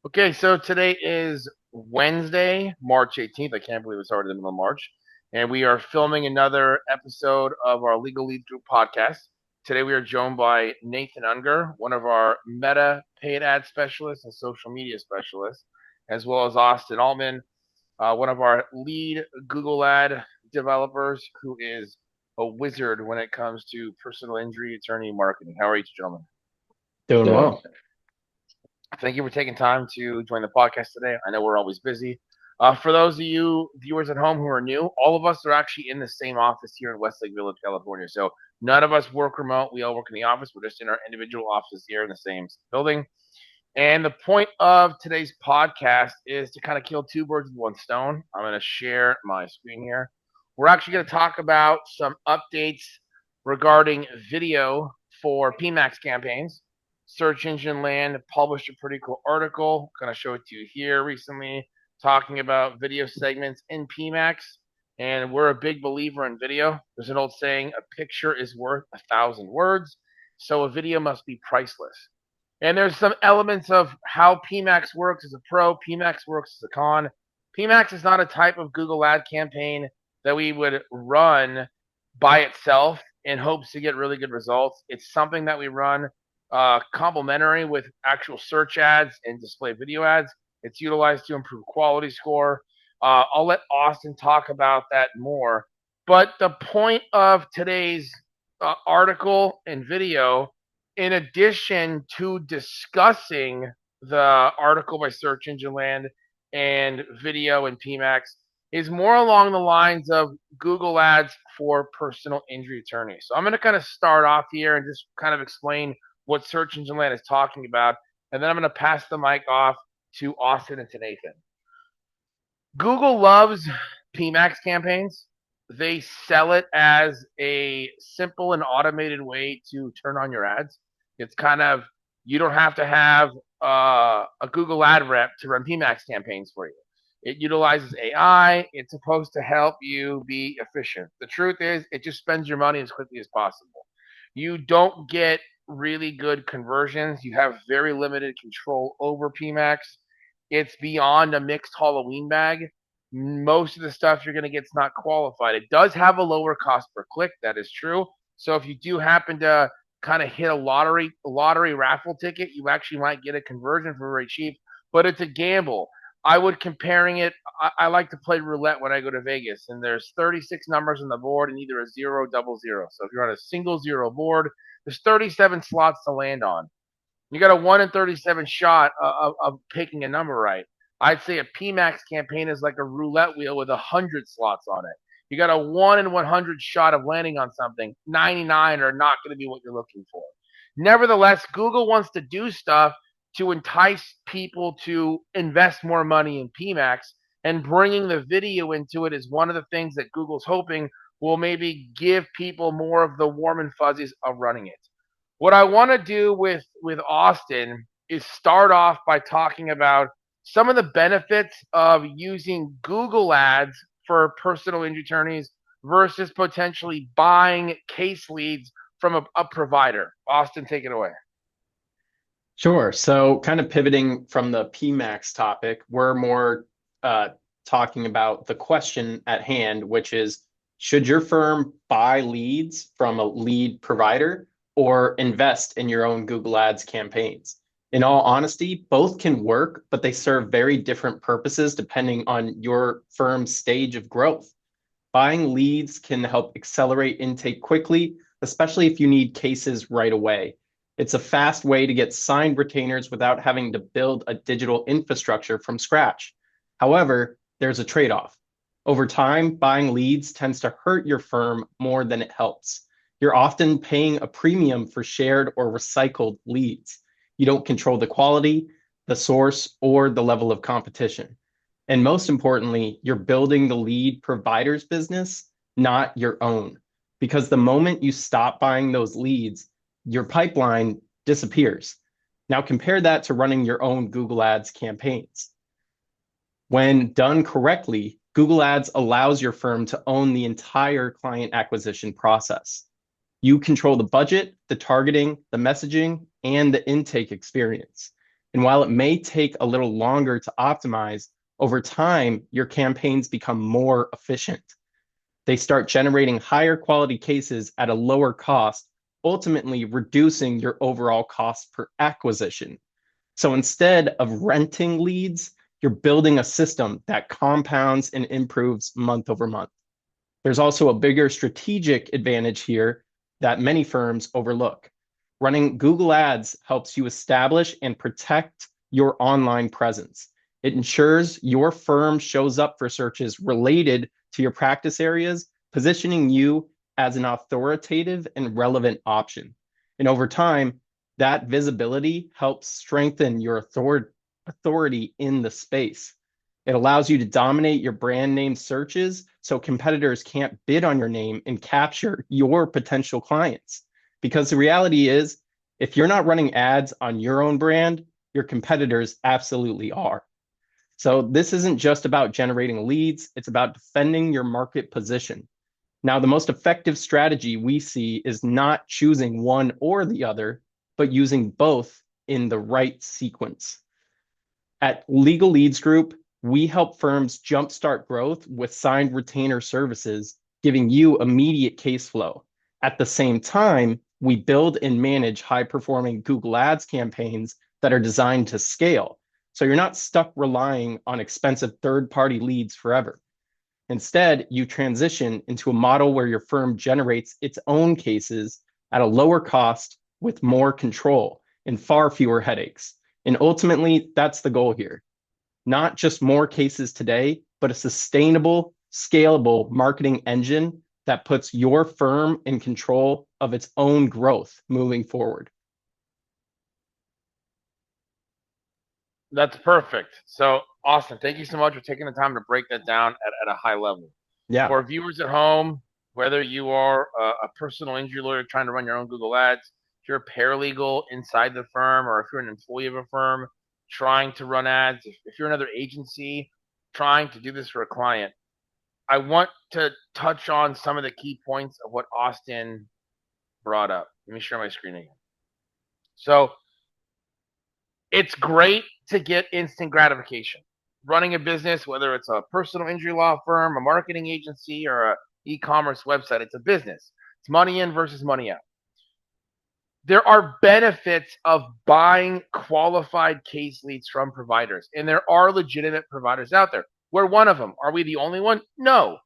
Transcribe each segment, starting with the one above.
Okay, so today is Wednesday, March 18th. I can't believe it's already the middle of March. And we are filming another episode of our Legal Lead Group podcast. Today we are joined by Nathan Unger, one of our Meta paid ad specialists and social media specialists, as well as Austin Altman, one of our lead Google ad developers who is a wizard when it comes to personal injury attorney marketing. How are you, gentlemen? Doing well. Thank you for taking time to join the podcast today. I know we're always busy. For those of you viewers at home who are new, all of us are actually in the same office here in Westlake Village, California. So none of us work remote. We all work in the office. We're just in our individual offices here in the same building. And the point of today's podcast is to kind of kill two birds with one stone. I'm going to share my screen here. We're actually going to talk about some updates regarding video for PMAX campaigns. Search Engine Land published a pretty cool article. I'm going to show it to you here recently, talking about video segments in PMAX. And we're a big believer in video. There's an old saying, a picture is worth 1,000 words. So a video must be priceless. And there's some elements of how PMAX works as a pro, PMAX works as a con. PMAX is not a type of Google ad campaign that we would run by itself in hopes to get really good results. It's something that we run complementary with actual search ads and display video ads. It's utilized to improve quality score. I'll let Austin talk about that more. But the point of today's article and video, in addition to discussing the article by Search Engine Land and video and PMAX, is more along the lines of Google Ads for personal injury attorneys. So I'm going to kind of start off here and just kind of explain what Search Engine Land is talking about, and then I'm going to pass the mic off to Austin and to Nathan. Google loves PMAX campaigns. They sell it as a simple and automated way to turn on your ads. It's kind of, you don't have to have a Google ad rep to run PMAX campaigns for you. It utilizes AI. It's supposed to help you be efficient. The truth is, it just spends your money as quickly as possible. You don't get really good conversions. You have very limited control over PMAX. It's beyond a mixed Halloween bag. Most of the stuff you're going to get is not qualified. It does have a lower cost per click. That is true. So if you do happen to kind of hit a lottery raffle ticket, you actually might get a conversion for very cheap. But it's a gamble. I would comparing it. I like to play roulette when I go to Vegas, and there's 36 numbers on the board and either a zero, double zero. So if you're on a single zero board, there's 37 slots to land on. You got a 1 in 37 shot of picking a number right. I'd say a PMAX campaign is like a roulette wheel with 100 slots on it. You got a 1 in 100 shot of landing on something. 99 are not going to be what you're looking for. Nevertheless, Google wants to do stuff to entice people to invest more money in PMAX, and bringing the video into it is one of the things that Google's hoping will maybe give people more of the warm and fuzzies of running it. What I want to do with Austin is start off by talking about some of the benefits of using Google Ads for personal injury attorneys versus potentially buying case leads from a provider. Austin, take it away. Sure. So, kind of pivoting from the PMAX topic, we're more uh, talking about the question at hand, which is, should your firm buy leads from a lead provider or invest in your own Google Ads campaigns? In all honesty, both can work, but they serve very different purposes depending on your firm's stage of growth. Buying leads can help accelerate intake quickly, especially if you need cases right away. It's a fast way to get signed retainers without having to build a digital infrastructure from scratch. However, there's a trade-off. Over time, buying leads tends to hurt your firm more than it helps. You're often paying a premium for shared or recycled leads. You don't control the quality, the source, or the level of competition. And most importantly, you're building the lead provider's business, not your own. Because the moment you stop buying those leads, your pipeline disappears. Now compare that to running your own Google Ads campaigns. When done correctly, Google Ads allows your firm to own the entire client acquisition process. You control the budget, the targeting, the messaging, and the intake experience. And while it may take a little longer to optimize, over time, your campaigns become more efficient. They start generating higher quality cases at a lower cost, ultimately reducing your overall cost per acquisition. So instead of renting leads, you're building a system that compounds and improves month over month. There's also a bigger strategic advantage here that many firms overlook. Running Google Ads helps you establish and protect your online presence. It ensures your firm shows up for searches related to your practice areas, positioning you as an authoritative and relevant option. And over time, that visibility helps strengthen your authority in the space. It allows you to dominate your brand name searches so competitors can't bid on your name and capture your potential clients. Because the reality is, if you're not running ads on your own brand, your competitors absolutely are. So this isn't just about generating leads, it's about defending your market position. Now, the most effective strategy we see is not choosing one or the other, but using both in the right sequence. At Legal Leads Group, we help firms jumpstart growth with signed retainer services, giving you immediate case flow. At the same time, we build and manage high-performing Google Ads campaigns that are designed to scale. So you're not stuck relying on expensive third-party leads forever. Instead, you transition into a model where your firm generates its own cases at a lower cost with more control and far fewer headaches. And ultimately, that's the goal here. Not just more cases today, but a sustainable, scalable marketing engine that puts your firm in control of its own growth moving forward. That's perfect. So, Austin, thank you so much for taking the time to break that down at a high level. Yeah. For viewers at home, whether you are a personal injury lawyer trying to run your own Google Ads, if you're a paralegal inside the firm, or if you're an employee of a firm trying to run ads, if you're another agency trying to do this for a client, I want to touch on some of the key points of what Austin brought up. Let me share my screen again. So, it's great to get instant gratification. Running a business, whether it's a personal injury law firm, a marketing agency, or an e-commerce website, it's a business. It's money in versus money out. There are benefits of buying qualified case leads from providers, and there are legitimate providers out there. We're one of them. Are we the only one? No.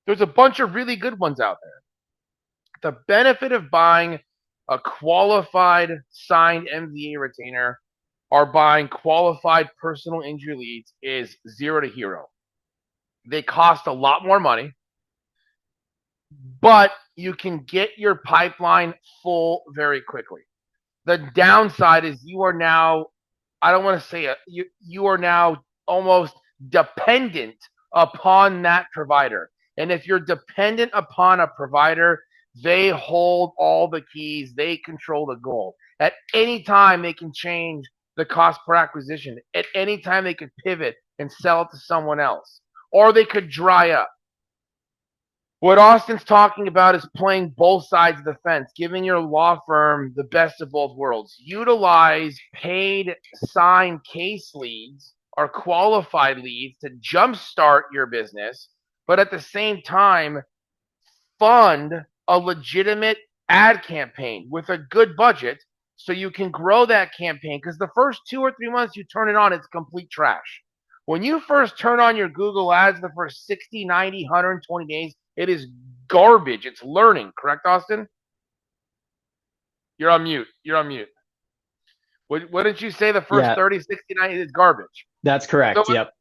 There's a bunch of really good ones out there. The benefit of buying a qualified signed MVA retainer are buying qualified personal injury leads is 0 to hero. They cost a lot more money, but you can get your pipeline full very quickly. The downside is you are now, I don't want to say it, you are now almost dependent upon that provider. And if you're dependent upon a provider, they hold all the keys. They control the goal. At any time, they can change the cost per acquisition. At any time, they could pivot and sell it to someone else, or they could dry up. What Austin's talking about is playing both sides of the fence, giving your law firm the best of both worlds. Utilize paid signed case leads or qualified leads to jumpstart your business, but at the same time, fund a legitimate ad campaign with a good budget so you can grow that campaign, because the first 2 or 3 months you turn it on, it's complete trash. When you first turn on your Google Ads, the first 60, 90, 120 days, it is garbage. It's learning. Correct, Austin? You're on mute. You're on mute. What did you say? The first Yeah, 30, 60, 90 is garbage. that's So correct. Yep.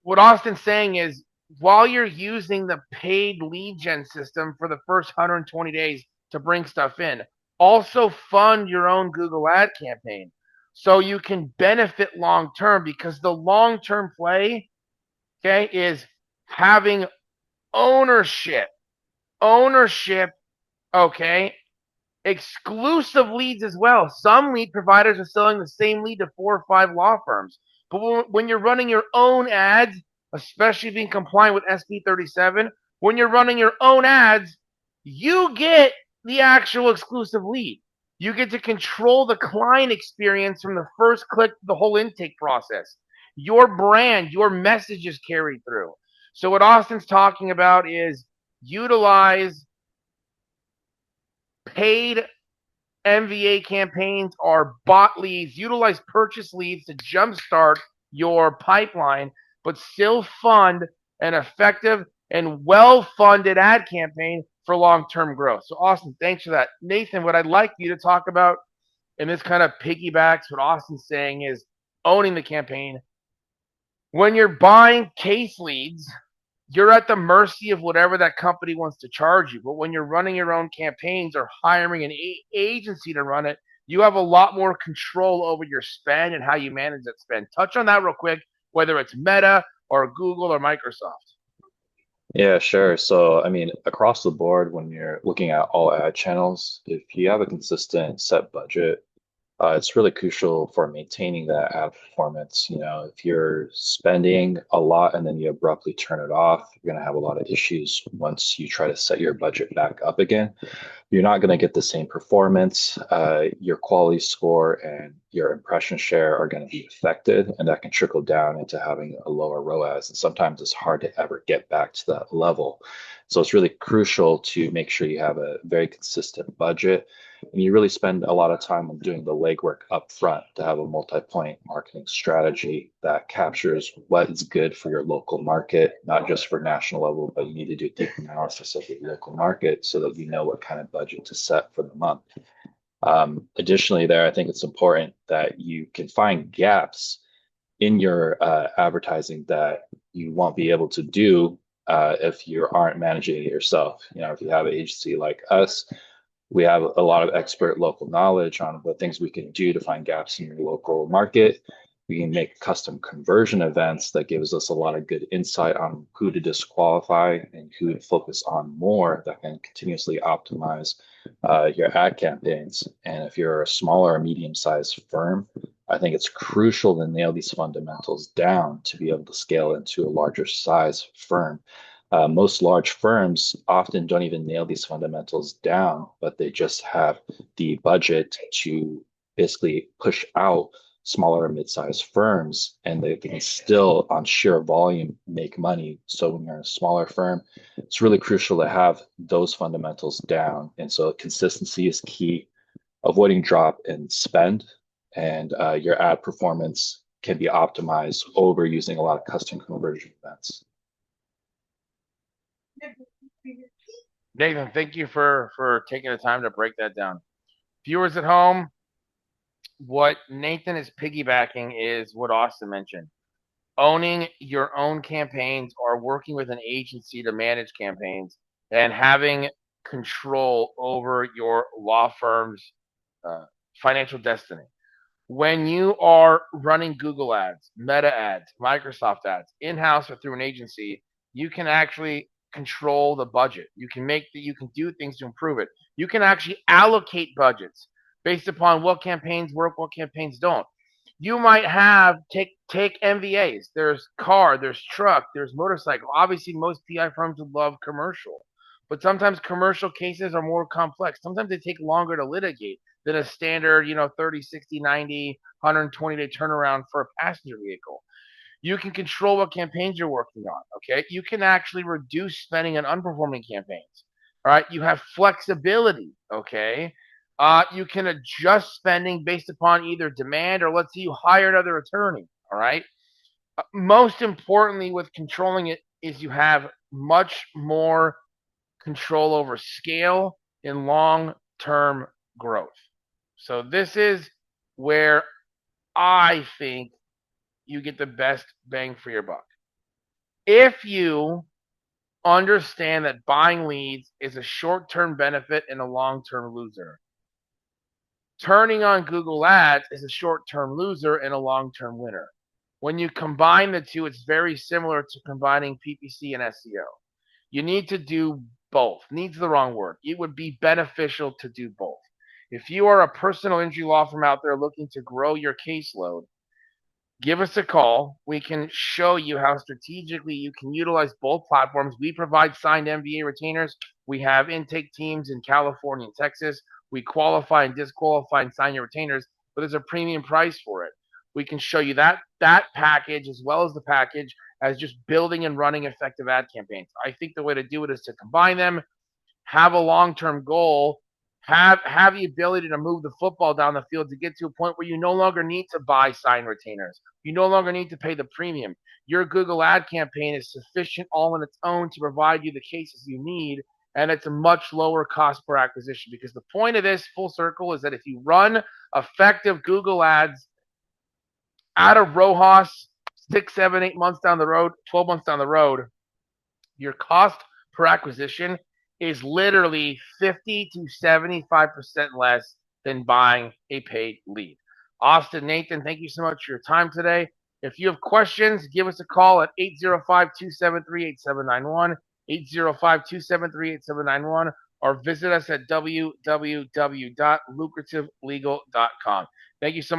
what Austin's saying is, while you're using the paid lead gen system for the first 120 days to bring stuff in, also fund your own Google ad campaign so you can benefit long term, because the long term play, okay, is having ownership, okay, exclusive leads as well. Some lead providers are selling the same lead to 4 or 5 law firms. But when you're running your own ads, especially being compliant with SB 37, when you're running your own ads, you get the actual exclusive lead. You get to control the client experience from the first click to the whole intake process. Your brand, your message is carried through. So what Austin's talking about is utilize paid MVA campaigns or bot leads, utilize purchase leads to jumpstart your pipeline, but still fund an effective and well-funded ad campaign for long-term growth. So Austin, thanks for that. Nathan, what I'd like you to talk about, and this kind of piggybacks what Austin's saying, is owning the campaign. When you're buying case leads, you're at the mercy of whatever that company wants to charge you. But when you're running your own campaigns or hiring an agency to run it, you have a lot more control over your spend and how you manage that spend. Touch on that real quick, whether it's Meta or Google or Microsoft. Yeah, sure. So, I mean, across the board, when you're looking at all ad channels, if you have a consistent set budget, it's really crucial for maintaining that ad performance. You know, if you're spending a lot and then you abruptly turn it off, you're going to have a lot of issues once you try to set your budget back up again. You're not going to get the same performance. Your quality score and your impression share are going to be affected, and that can trickle down into having a lower ROAS. And sometimes it's hard to ever get back to that level. So it's really crucial to make sure you have a very consistent budget and you really spend a lot of time on doing the legwork up front to have a multi-point marketing strategy that captures what is good for your local market, not just for national level, but you need to do deep analysis of the local market so that you know what kind of budget to set for the month. Additionally, there, I think it's important that you can find gaps in your advertising that you won't be able to do if you aren't managing it yourself. You know, if you have an agency like us, we have a lot of expert local knowledge on what things we can do to find gaps in your local market. We can make custom conversion events that gives us a lot of good insight on who to disqualify and who to focus on more that can continuously optimize your ad campaigns. And if you're a smaller or medium-sized firm, I think it's crucial to nail these fundamentals down to be able to scale into a larger size firm. Most large firms often don't even nail these fundamentals down, but they just have the budget to basically push out smaller and mid-sized firms, and they can still, on sheer volume, make money. So when you're in a smaller firm, it's really crucial to have those fundamentals down. And so consistency is key, avoiding drop in spend, and your ad performance can be optimized over using a lot of custom conversion events. Nathan, thank you for taking the time to break that down. Viewers at home, what Nathan is piggybacking is what Austin mentioned. Owning your own campaigns or working with an agency to manage campaigns and having control over your law firm's financial destiny. When you are running Google ads, Meta ads, Microsoft ads, in-house or through an agency, you can actually control the budget. You can do things to improve it. You can actually allocate budgets based upon what campaigns work, what campaigns don't. You might have take MVAs. There's car, there's truck, there's motorcycle. Obviously, most PI firms would love commercial, but sometimes commercial cases are more complex. Sometimes they take longer to litigate than a standard, 30, 60, 90, 120-day turnaround for a passenger vehicle. You can control what campaigns you're working on, okay? You can actually reduce spending on unperforming campaigns, all right? You have flexibility, okay? You can adjust spending based upon either demand or let's say you hire another attorney, all right? Most importantly with controlling it is you have much more control over scale and long-term growth. So this is where I think you get the best bang for your buck. If you understand that buying leads is a short-term benefit and a long-term loser, turning on Google Ads is a short-term loser and a long-term winner. When you combine the two, it's very similar to combining PPC and SEO. You need to do both. Needs the wrong word. It would be beneficial to do both. If you are a personal injury law firm out there looking to grow your caseload, give us a call. We can show you how strategically you can utilize both platforms. We provide signed MVA retainers. We have intake teams in California and Texas. We qualify and disqualify and sign your retainers, but there's a premium price for it. We can show you that package as well as the package as just building and running effective ad campaigns. I think the way to do it is to combine them, have a long-term goal, have the ability to move the football down the field to get to a point where you no longer need to buy sign retainers. You no longer need to pay the premium. Your Google ad campaign is sufficient all on its own to provide you the cases you need, and it's a much lower cost per acquisition, because the point of this full circle is that if you run effective Google ads out of Rojas 6, 7, 8 months down the road, 12 months down the road, your cost per acquisition is literally 50 to 75% less than buying a paid lead. Austin, Nathan, thank you so much for your time today. If you have questions, give us a call at 805-273-8791, 805-273-8791, or visit us at www.lucrativelegal.com. Thank you so much.